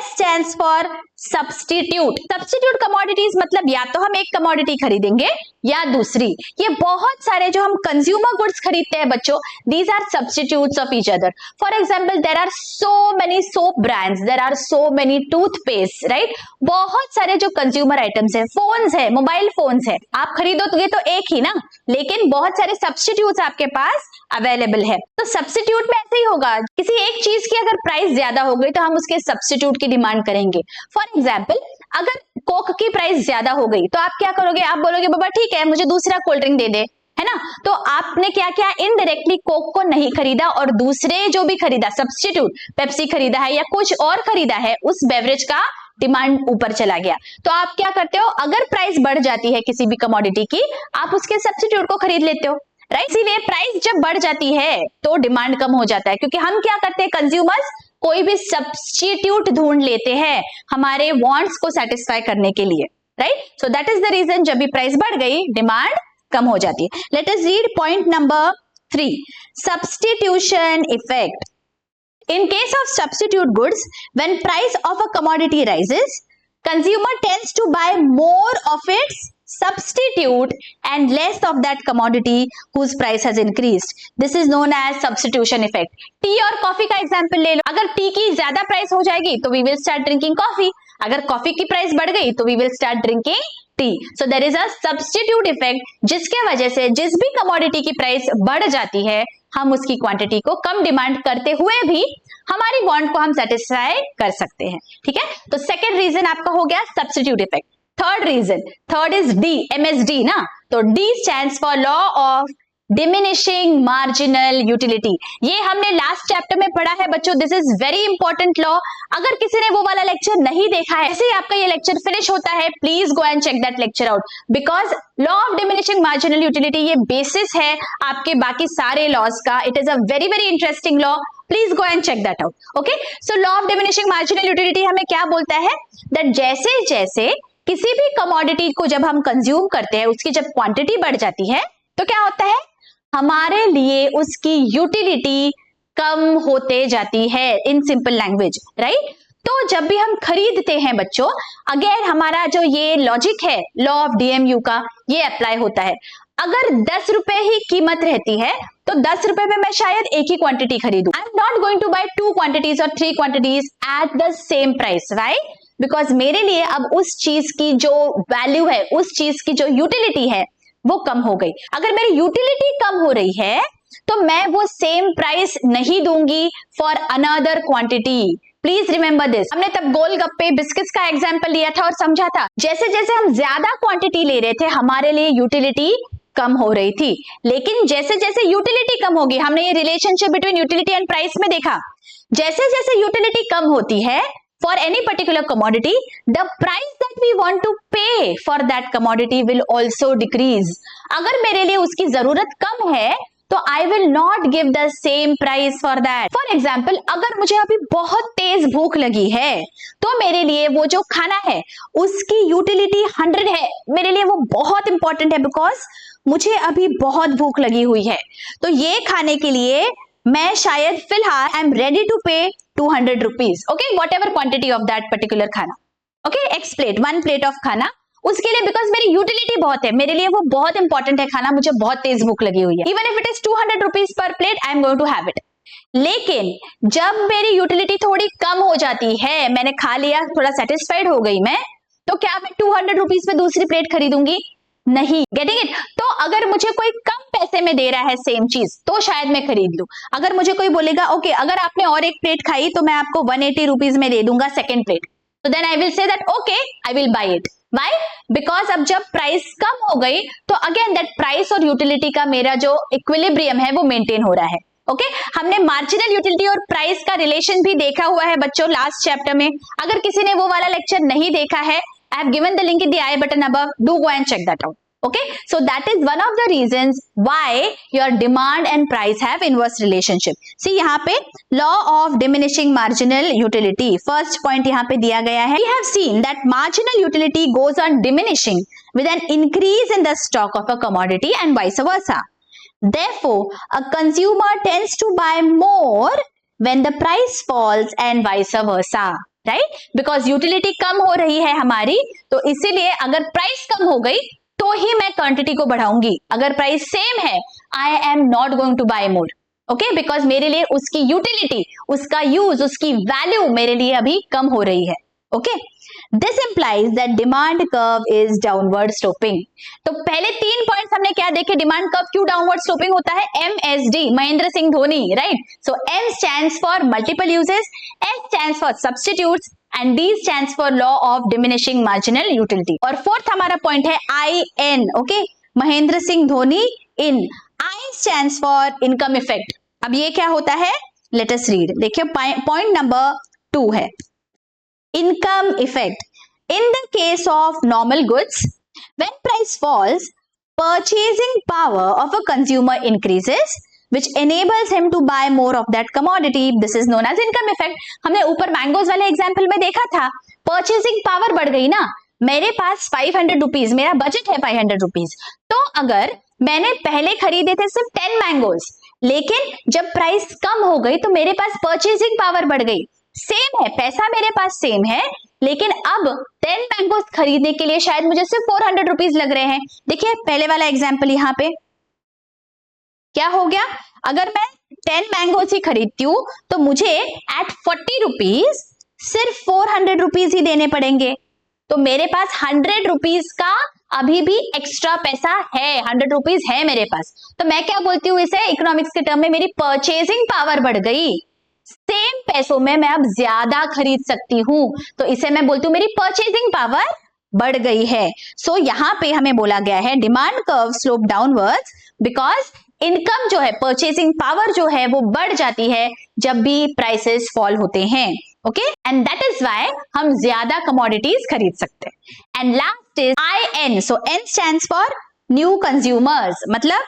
stands for substitute. Substitute commodities मतलब या तो हम एक कमोडिटी खरीदेंगे या दूसरी. ये बहुत सारे जो हम कंज्यूमर गुड्स खरीदते हैं बच्चों, these are substitutes of each other. For example there are so many soap brands, there are so many toothpaste. Right, बहुत सारे जो कंज्यूमर आइटम्स है, फोन्स है, मोबाइल फोन्स है, आप खरीदोगे तो एक ही ना, लेकिन बहुत सारे सब्स्टिट्यूट्स आपके पास अवेलेबल है. तो सब्स्टिट्यूट में ऐसे ही होगा, किसी एक चीज की अगर प्राइस ज्यादा हो गई तो हम उसके सब्स्टिट्यूट की डिमांड करेंगे. फॉर एग्जाम्पल अगर कोक की प्राइस ज्यादा हो गई तो आप क्या करोगे, आप बोलोगे बाबा ठीक है मुझे दूसरा कोल्ड ड्रिंक दे दे, है ना. तो आपने क्या किया, इनडायरेक्टली कोक को नहीं खरीदा और दूसरे जो भी खरीदा सब्स्टिट्यूट, पेप्सी खरीदा है या कुछ और खरीदा है, उस बेवरेज का डिमांड ऊपर चला गया. तो आप क्या करते हो, अगर प्राइस बढ़ जाती है किसी भी कमोडिटी की, आप उसके सब्स्टिट्यूट को खरीद लेते हो. राइट, इसीलिए प्राइस जब बढ़ जाती है तो डिमांड कम हो जाता है, क्योंकि हम क्या करते हैं, कंज्यूमर्स कोई भी सब्स्टिट्यूट ढूंढ लेते हैं हमारे वांट्स को सेटिस्फाई करने के लिए. Right, so that is the reason जब भी प्राइस बढ़ गई डिमांड कम हो जाती है. Late us read point number 3, substitution effect. In case of substitute goods, when price of a commodity rises, consumer tends to buy more of its substitute and less of that commodity whose price has increased. This is known as substitution effect. T और coffee का example ले लो. अगर T की ज्यादा price हो जाएगी तो we will start drinking coffee. अगर कॉफी की प्राइस बढ़ गई तो we will start drinking T. So there is a substitute effect, जिसके वजह से जिस भी कमोडिटी की प्राइस बढ़ जाती है हम उसकी क्वांटिटी को कम डिमांड करते हुए भी हमारी वांट को हम सेटिस्फाई कर सकते हैं. ठीक है, तो सेकेंड रीजन आपका हो गया substitute effect. Third reason, third is D, MSD ना. तो D stands for law of diminishing marginal utility. ये हमने लास्ट चैप्टर में पढ़ा है बच्चों. This is very important law. अगर किसी ने वो वाला लेक्चर नहीं देखा है, ऐसे ही आपका ये लेक्चर फिनिश होता है, please go and check that lecture out, because law of diminishing marginal utility ये बेसिस है आपके बाकी सारे लॉज का. It is a very very interesting law. Please go and check that out. Okay, so law of diminishing marginal utility हमें क्या बोलता है, दैट जैसे जैसे किसी भी कमोडिटी को जब हम कंज्यूम करते हैं, उसकी जब क्वांटिटी बढ़ जाती है तो क्या होता है, हमारे लिए उसकी यूटिलिटी कम होते जाती है. In simple language, right. तो जब भी हम खरीदते हैं बच्चों, अगेन हमारा जो ये लॉजिक है लॉ ऑफ DMU का, ये अप्लाई होता है. अगर 10 रुपए ही कीमत रहती है तो 10 रुपए में मैं शायद एक ही क्वांटिटी खरीदूं. I am not going to buy 2 quantities और 3 quantities at the same price, right. Because मेरे लिए अब उस चीज की जो वैल्यू है, उस चीज की जो यूटिलिटी है वो कम हो गई. अगर मेरी यूटिलिटी कम हो रही है तो मैं वो सेम प्राइस नहीं दूंगी for another quantity. Please remember this. हमने तब गोलगप्पे बिस्किट्स का एग्जांपल लिया था और समझा था जैसे जैसे हम ज्यादा क्वांटिटी ले रहे थे हमारे लिए यूटिलिटी कम हो रही थी. लेकिन जैसे जैसे यूटिलिटी कम होगी, हमने ये relationship between utility and price में देखा, जैसे जैसे यूटिलिटी कम होती है for any particular commodity, the price that we want to pay for that commodity will also decrease. अगर मेरे लिए उसकी जरूरत कम है तो I will not give the same price for that. For example, अगर मुझे अभी बहुत तेज भूख लगी है तो मेरे लिए वो जो खाना है उसकी यूटिलिटी 100 है, मेरे लिए वो बहुत इंपॉर्टेंट है बिकॉज मुझे अभी बहुत भूख लगी हुई है. तो ये खाने के लिए मैं शायद फिलहाल I am ready to pay 200 rupees. Okay, whatever quantity of that particular खाना. Okay, X plate, 1 plate of खाना, उसके लिए बिकॉज मेरी यूटिलिटी बहुत है, मेरे लिए वो बहुत इंपॉर्टेंट है खाना, मुझे बहुत तेज भूख लगी हुई है. Even if it is 200 rupees per plate, I am going to have it. लेकिन जब मेरी यूटिलिटी थोड़ी कम हो जाती है, मैंने खा लिया, थोड़ा सेटिस्फाइड हो गई मैं, तो क्या मैं 200 रुपीज में दूसरी प्लेट खरीदूंगी? नहीं. Getting it? तो अगर मुझे कोई कम पैसे में दे रहा है सेम चीज तो शायद मैं खरीद लूं. अगर मुझे कोई बोलेगा ओके अगर आपने और एक प्लेट खाई तो मैं आपको 180 रुपीज में दे दूंगा सेकेंड प्लेट, तो then I will say that okay I will buy it. Why? Because अब जब प्राइस कम हो गई तो अगेन दैट प्राइस और यूटिलिटी का मेरा जो इक्विलिब्रियम है वो मेंटेन हो रहा है. ओके, हमने मार्जिनल यूटिलिटी और प्राइस का रिलेशन भी देखा हुआ है बच्चों लास्ट चैप्टर में. अगर किसी ने वो वाला लेक्चर नहीं देखा है, I have given the link in the I button above. Do go and check that out. Okay, so that is one of the reasons why your demand and price have inverse relationship. See यहाँ पे law of diminishing marginal utility. First point यहाँ पे दिया गया है. We have seen that marginal utility goes on diminishing with an increase in the stock of a commodity and vice versa. Therefore, a consumer tends to buy more when the price falls and vice versa. Right, because utility कम हो रही है हमारी, तो इसीलिए अगर price कम हो गई तो ही मैं क्वांटिटी को बढ़ाऊंगी. अगर प्राइस सेम है I am not going to buy more. Okay, because मेरे लिए उसकी यूटिलिटी, उसका यूज, उसकी वैल्यू मेरे लिए अभी कम हो रही है. Okay, this implies that demand curve is downward sloping. तो पहले 3 पॉइंट्स हमने क्या देखे, डिमांड कर्व क्यों डाउनवर्ड स्लोपिंग होता है? MSD, Mahendra Singh Dhoni, right. So M stands for multiple uses, S stands for substitutes and D stands for law of diminishing marginal utility. और fourth हमारा पॉइंट है IN. Okay, Mahendra Singh Dhoni in. I stands for income effect. अब ये क्या होता है, late us read. देखिए point number 2 है income effect. In the case of normal goods, when price falls, purchasing power of a consumer increases, which enables him to buy more of that commodity. This is known as income effect. हमने ऊपर mangoes वाले example में देखा था, purchasing power बढ़ गई ना. मेरे पास 500 रुपीज, मेरा बजट है 500 रुपीज, तो अगर मैंने पहले खरीदे थे सिर्फ 10 मैंगोज, लेकिन जब प्राइस कम हो गई तो मेरे पास परचेजिंग पावर बढ़ गई। सेम है, पैसा मेरे पास सेम है, लेकिन अब 10 मैंगोज खरीदने के लिए शायद मुझे सिर्फ 400 रुपीज लग रहे हैं। देखिए पहले वाला एग्जाम्पल यहाँ पे क्या हो गया, अगर मैं 10 मैंगोज ही खरीदती हूँ तो मुझे एट 40 रुपीज सिर्फ 400 रुपीज ही देने पड़ेंगे। तो मेरे पास 100 रुपीज का अभी भी एक्स्ट्रा पैसा है, 100 रुपीज है मेरे पास। तो मैं क्या बोलती हूँ इसे इकोनॉमिक्स के टर्म में, मेरी परचेजिंग पावर बढ़ गई। सेम पैसों में मैं अब ज्यादा खरीद सकती हूं, तो इसे मैं बोलती हूँ मेरी परचेजिंग पावर बढ़ गई है। सो यहाँ पे हमें बोला गया है demand curve slope downwards because income जो है, परचेजिंग पावर जो है वो बढ़ जाती है जब भी प्राइसेस फॉल होते हैं। Okay, and that is why हम ज्यादा कमोडिटीज खरीद सकते हैं। And last is IN, so N stands for new consumers, मतलब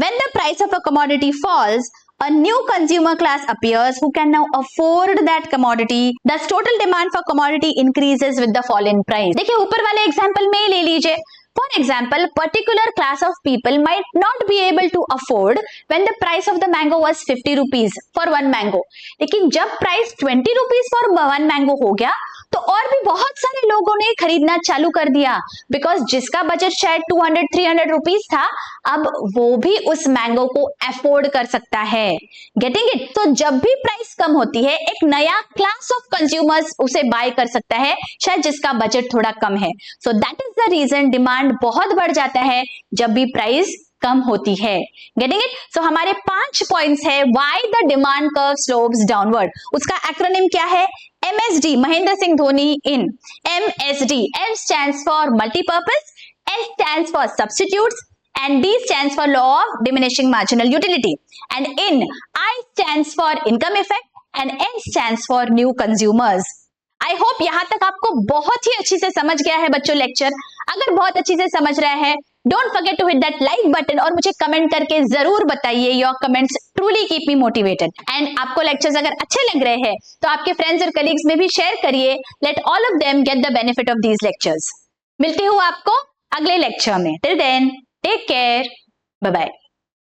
when the price of a commodity falls, a new consumer class appears who can now afford that commodity. Thus total demand for commodity increases with the fall in price. देखिए ऊपर वाले example में ले लीजिए, for example particular class of people might not be able to afford when the price of the mango was 50 rupees for one mango, लेकिन जब price 20 rupees for one mango हो गया तो और भी बहुत सारे लोगों ने खरीदना चालू कर दिया, बिकॉज जिसका बजट शायद 200-300 रुपीज था अब वो भी उस मैंगो को अफोर्ड कर सकता है। Getting it? तो जब भी प्राइस कम होती है एक नया क्लास ऑफ कंज्यूमर्स उसे बाय कर सकता है, शायद जिसका बजट थोड़ा कम है। So that is the reason demand बहुत बढ़ जाता है जब भी प्राइस कम होती है। Getting it? सो हमारे 5 पॉइंट्स है why the demand curve slopes downward. उसका एक्रोनिम क्या है? MSD, Mahendra Singh Dhoni in MSD। M stands for multi-purpose, S stands for substitutes, and D stands for law of diminishing marginal utility, and in I stands for income effect, and N stands for new consumers. I hope यहां तक आपको बहुत ही अच्छी से समझ गया है बच्चों लेक्चर। अगर बहुत अच्छी से समझ रहे हैं don't forget to hit that like button और मुझे कमेंट करके जरूर बताइए। Your comments truly keep me motivated. And आपको लेक्चर्स अगर अच्छे लग रहे हैं तो आपके फ्रेंड्स और कलीग्स में भी शेयर करिए। Let all of them get the benefit of these lectures. मिलती हूँ आपको अगले लेक्चर में। Till then take care, bye bye.